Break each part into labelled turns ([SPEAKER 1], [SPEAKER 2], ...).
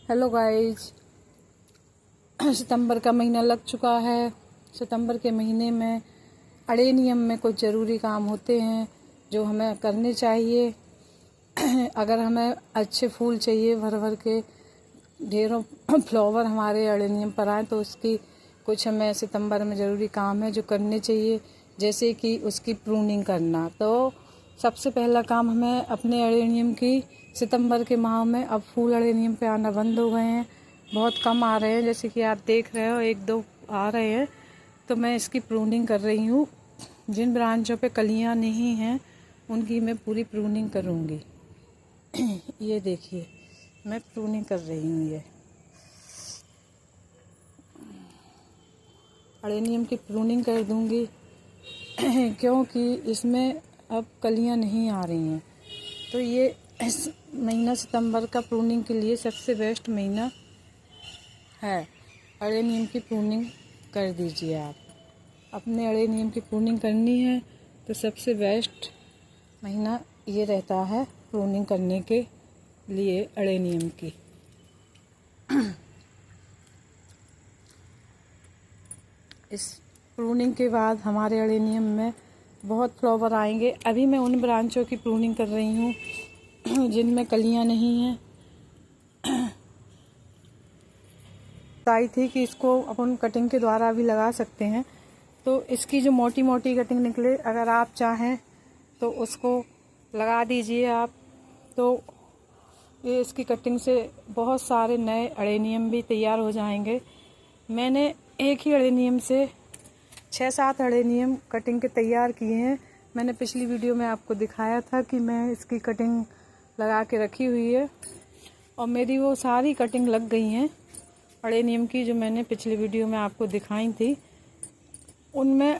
[SPEAKER 1] Hello guys, सितंबर का महीना लग चुका है। सितंबर के महीने में अडेनियम में कुछ ज़रूरी काम होते हैं जो हमें करने चाहिए। अगर हमें अच्छे फूल चाहिए, भर भर के ढेरों फ्लावर हमारे अडेनियम पर आए, तो उसकी कुछ हमें सितंबर में ज़रूरी काम है जो करने चाहिए, जैसे कि उसकी प्रूनिंग करना। तो सबसे पहला काम हमें अपने अडेनियम की सितंबर के माह में, अब फूल अडेनियम पे आना बंद हो गए हैं, बहुत कम आ रहे हैं, जैसे कि आप देख रहे हो एक दो आ रहे हैं। तो मैं इसकी प्रूनिंग कर रही हूँ। जिन ब्रांचों पे कलियाँ नहीं हैं उनकी मैं पूरी प्रूनिंग करूँगी। ये देखिए, मैं प्रूनिंग कर रही हूँ। ये अडेनियम की प्रूनिंग कर दूँगी क्योंकि इसमें अब कलियाँ नहीं आ रही हैं। तो ये इस महीना सितंबर का प्रूनिंग के लिए सबसे बेस्ट महीना है। अडेनियम की प्रूनिंग कर दीजिए। आप अपने अडेनियम की प्रूनिंग करनी है तो सबसे बेस्ट महीना ये रहता है प्रूनिंग करने के लिए अडेनियम की। इस प्रूनिंग के बाद हमारे अडेनियम में बहुत फ्लावर आएंगे। अभी मैं उन ब्रांचों की प्रूनिंग कर रही हूँ जिनमें कलियाँ नहीं हैं। बताई थी कि इसको अपन कटिंग के द्वारा भी लगा सकते हैं। तो इसकी जो मोटी मोटी कटिंग निकले, अगर आप चाहें तो उसको लगा दीजिए आप। तो ये इसकी कटिंग से बहुत सारे नए अडेनियम भी तैयार हो जाएंगे। मैंने एक ही अडेनियम से 6-7 अडेनियम कटिंग के तैयार किए हैं। मैंने पिछली वीडियो में आपको दिखाया था कि मैं इसकी कटिंग लगा के रखी हुई है, और मेरी वो सारी कटिंग लग गई हैं अडेनियम की, जो मैंने पिछली वीडियो में आपको दिखाई थी। उनमें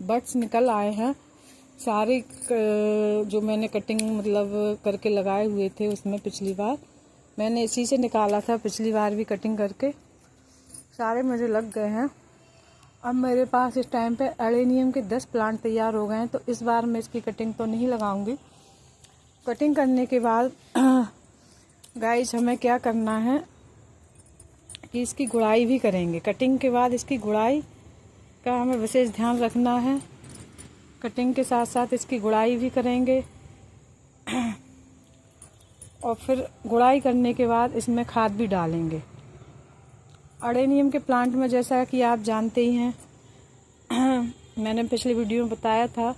[SPEAKER 1] बड्स निकल आए हैं सारे। जो मैंने कटिंग मतलब करके लगाए हुए थे उसमें पिछली बार मैंने इसी से निकाला था, पिछली बार भी कटिंग करके सारे मुझे लग गए हैं। अब मेरे पास इस टाइम पे अडेनियम के 10 प्लांट तैयार हो गए हैं। तो इस बार मैं इसकी कटिंग तो नहीं लगाऊंगी। कटिंग करने के बाद गाइस हमें क्या करना है कि इसकी गुड़ाई भी करेंगे। कटिंग के बाद इसकी गुड़ाई का हमें विशेष ध्यान रखना है। कटिंग के साथ साथ इसकी गुड़ाई भी करेंगे, और फिर गुड़ाई करने के बाद इसमें खाद भी डालेंगे। अडेनियम के प्लांट में जैसा कि आप जानते ही हैं, मैंने पिछले वीडियो में बताया था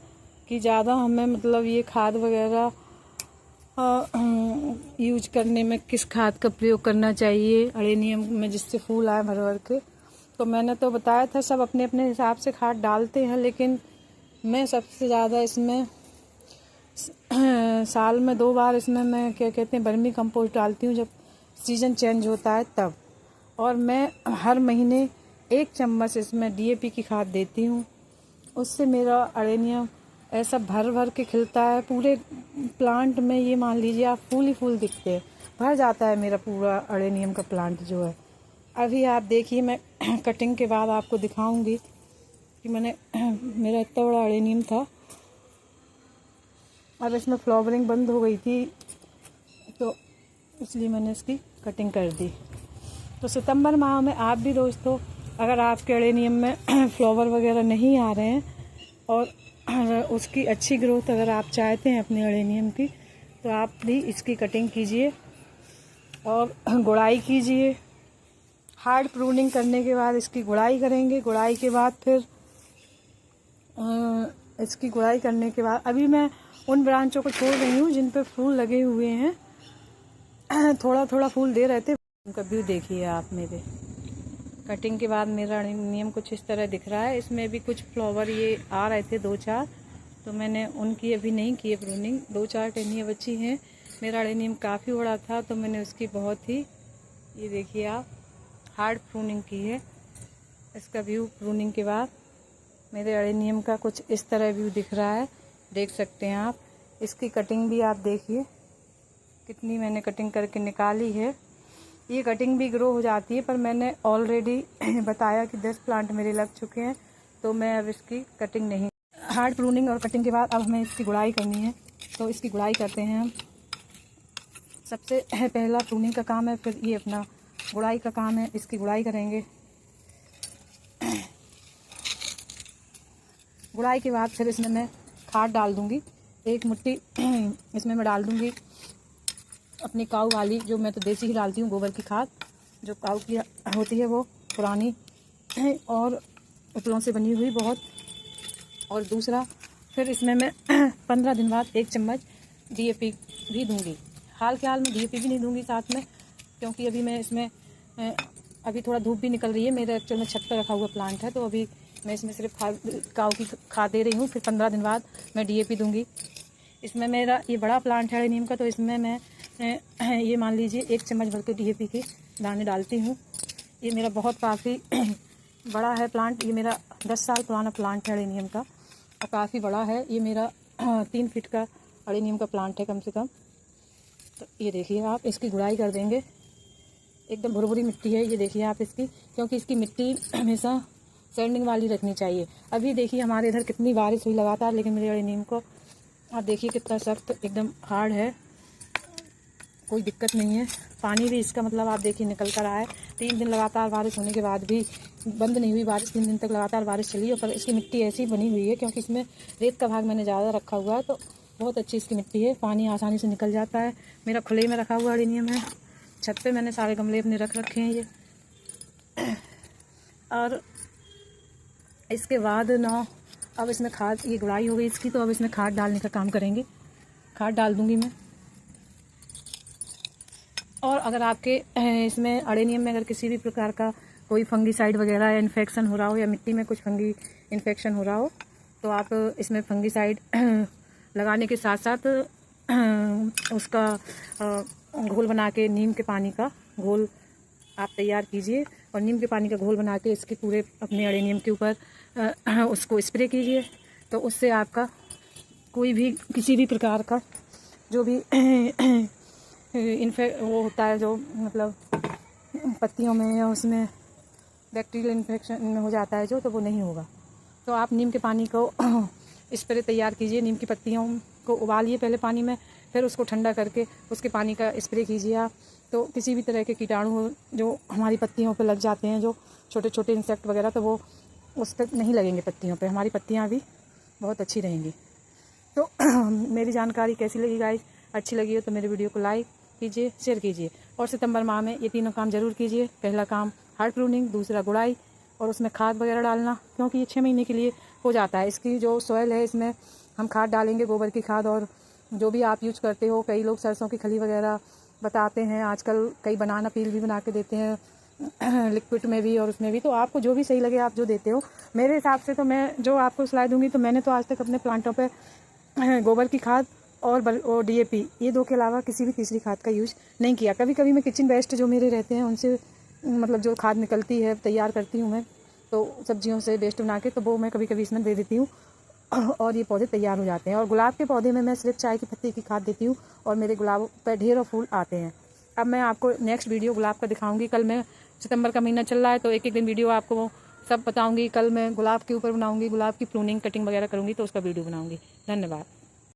[SPEAKER 1] कि ज़्यादा हमें मतलब ये खाद वगैरह यूज करने में किस खाद का प्रयोग करना चाहिए अडेनियम में, जिससे फूल आए भर भर के। तो मैंने तो बताया था, सब अपने अपने हिसाब से खाद डालते हैं, लेकिन मैं सबसे ज़्यादा इसमें साल में 2 बार इसमें मैं क्या कहते हैं वर्मी कंपोस्ट डालती हूँ, जब सीज़न चेंज होता है तब। और मैं हर महीने 1 चम्मच इसमें DAP की खाद देती हूँ। उससे मेरा अडेनियम ऐसा भर भर के खिलता है। पूरे प्लांट में ये मान लीजिए आप फूल ही फूल दिखते हैं, भर जाता है मेरा पूरा अडेनियम का प्लांट जो है। अभी आप देखिए, मैं कटिंग के बाद आपको दिखाऊंगी कि मेरा इतना बड़ा अडेनियम था, अब इसमें फ्लावरिंग बंद हो गई थी, तो इसलिए मैंने इसकी कटिंग कर दी। तो सितंबर माह में आप भी दोस्तों, अगर आपके अडेनियम में फ्लावर वगैरह नहीं आ रहे हैं और उसकी अच्छी ग्रोथ अगर आप चाहते हैं अपने अडेनियम की, तो आप भी इसकी कटिंग कीजिए और गुड़ाई कीजिए। हार्ड प्रूनिंग करने के बाद इसकी गुड़ाई करेंगे। गुड़ाई के बाद फिर इसकी गुड़ाई करने के बाद अभी मैं उन ब्रांचों को छोड़ रही हूँ जिन पे फूल लगे हुए हैं, थोड़ा थोड़ा फूल दे रहे थे। उनका व्यू देखिए आप। मेरे कटिंग के बाद मेरा अडेनियम कुछ इस तरह दिख रहा है। इसमें भी कुछ फ्लावर ये आ रहे थे 2-4, तो मैंने उनकी अभी नहीं की है प्रूनिंग। 2-4 टहनियाँ बची हैं। मेरा अडेनियम काफ़ी बड़ा था, तो मैंने उसकी बहुत ही, ये देखिए आप, हार्ड प्रूनिंग की है। इसका व्यू प्रूनिंग के बाद मेरे अडेनियम का कुछ इस तरह व्यू दिख रहा है, देख सकते हैं आप। इसकी कटिंग भी आप देखिए कितनी मैंने कटिंग करके निकाली है। ये कटिंग भी ग्रो हो जाती है, पर मैंने ऑलरेडी बताया कि 10 प्लांट मेरे लग चुके हैं, तो मैं अब इसकी कटिंग नहीं। हार्ड प्रूनिंग और कटिंग के बाद अब हमें इसकी गुड़ाई करनी है, तो इसकी गुड़ाई करते हैं हम। सबसे पहला प्रूनिंग का काम है, फिर ये अपना गुड़ाई का काम है। इसकी गुड़ाई करेंगे। गुड़ाई के बाद फिर इसमें मैं खाद डाल दूँगी। 1 मुट्ठी इसमें मैं डाल दूँगी अपनी काऊ वाली, जो मैं तो देसी ही डालती हूँ, गोबर की खाद जो काऊ की होती है, वो पुरानी और उपलों से बनी हुई बहुत। और दूसरा फिर इसमें मैं 15 दिन बाद 1 चम्मच DAP भी दूंगी। हाल के हाल में DAP भी नहीं दूंगी साथ में, क्योंकि अभी मैं इसमें अभी थोड़ा धूप भी निकल रही है। मेरा एक्चुअल में छत पर रखा हुआ प्लांट है, तो अभी मैं इसमें सिर्फ काऊ की खाद दे रही हूँ। फिर 15 दिन बाद मैं DAP दूंगी। इसमें मेरा ये बड़ा प्लांट है नीम का, तो इसमें मैं ये मान लीजिए 1 चम्मच भर के DAP के दाने डालती हूँ। ये मेरा बहुत काफ़ी बड़ा है प्लांट। ये मेरा 10 साल पुराना प्लांट है अड़ेनियम का, और काफ़ी बड़ा है। ये मेरा 3 फीट का अड़ेनियम का प्लांट है कम से कम। तो ये देखिए आप, इसकी गुड़ाई कर देंगे। एकदम भुरभुरी मिट्टी है ये, देखिए आप इसकी, क्योंकि इसकी मिट्टी हमेशा सैंडिंग वाली रखनी चाहिए। अभी देखिए हमारे इधर कितनी बारिश हुई लगातार, लेकिन मेरे अड़ेनियम को आप देखिए कितना सख्त एकदम हार्ड है, कोई दिक्कत नहीं है। पानी भी इसका मतलब आप देखिए निकल कर रहा है। 3 दिन लगातार बारिश होने के बाद भी बंद नहीं हुई बारिश, 3 दिन तक लगातार बारिश चली है। पर इसकी मिट्टी ऐसी बनी हुई है, क्योंकि इसमें रेत का भाग मैंने ज़्यादा रखा हुआ है, तो बहुत अच्छी इसकी मिट्टी है। पानी आसानी से निकल जाता है। मेरा खुले में रखा हुआ अड़ेनियम है, छत पे मैंने सारे गमले अपने रख रखे हैं ये। और इसके बाद ना अब इसमें खाद, ये गुड़ाई हो गई इसकी, तो अब इसमें खाद डालने का काम करेंगे। खाद डाल दूँगी मैं। और अगर आपके इसमें अड़ेनियम में अगर किसी भी प्रकार का कोई फंगीसाइड वगैरह या इन्फेक्शन हो रहा हो, या मिट्टी में कुछ फंगी इन्फेक्शन हो रहा हो, तो आप इसमें फंगीसाइड लगाने के साथ साथ उसका घोल बना के, नीम के पानी का घोल आप तैयार कीजिए, और नीम के पानी का घोल बना के इसके पूरे अपने अड़ेनियम के ऊपर उसको स्प्रे कीजिए। तो उससे आपका कोई भी किसी भी प्रकार का जो भी वो होता है, जो मतलब पत्तियों में या उसमें बैक्टीरियल इन्फेक्शन हो जाता है जो, तो वो नहीं होगा। तो आप नीम के पानी को स्प्रे तैयार कीजिए। नीम की पत्तियों को उबालिए पहले पानी में, फिर उसको ठंडा करके उसके पानी का स्प्रे कीजिए आप। तो किसी भी तरह के कीटाणु जो हमारी पत्तियों पर लग जाते हैं, जो छोटे छोटे इंसेक्ट वगैरह, तो वो उस पर नहीं लगेंगे पत्तियों पे। हमारी पत्तियाँ भी बहुत अच्छी रहेंगी। तो मेरी जानकारी कैसी लगी गाइस? अच्छी लगी हो तो मेरे वीडियो को लाइक कीजिए, शेयर कीजिए। और सितंबर माह में ये 3 काम ज़रूर कीजिए। पहला काम हार्ड प्रूनिंग, दूसरा गुड़ाई, और उसमें खाद वगैरह डालना, क्योंकि ये 6 महीने के लिए हो जाता है। इसकी जो सॉइल है, इसमें हम खाद डालेंगे, गोबर की खाद, और जो भी आप यूज करते हो। कई लोग सरसों की खली वगैरह बताते हैं, आजकल कई बनाना पील भी बना के देते हैं लिक्विड में भी और उसमें भी। तो आपको जो भी सही लगे आप जो देते हो। मेरे हिसाब से तो मैं जो आपको सलाह दूंगी, तो मैंने तो आज तक अपने प्लांटों पे गोबर की खाद और DAP, ये 2 के अलावा किसी भी तीसरी खाद का यूज नहीं किया। कभी कभी मैं किचन वेस्ट जो मेरे रहते हैं उनसे मतलब जो खाद निकलती है तैयार करती हूँ मैं, तो सब्जियों से वेस्ट बना के, तो वो मैं कभी कभी इसमें दे देती हूँ, और ये पौधे तैयार हो जाते हैं। और गुलाब के पौधे में मैं सिर्फ चाय की पत्ती की खाद देती हूँ, और मेरे गुलाब पर ढेरों फूल आते हैं। अब मैं आपको नेक्स्ट वीडियो गुलाब का दिखाऊंगी। कल मैं, सितंबर का महीना चल रहा है, तो एक दिन वीडियो आपको सब बताऊंगी। कल मैं गुलाब के ऊपर बनाऊंगी, गुलाब की प्रूनिंग कटिंग वगैरह करूंगी, तो उसका वीडियो बनाऊंगी। धन्यवाद।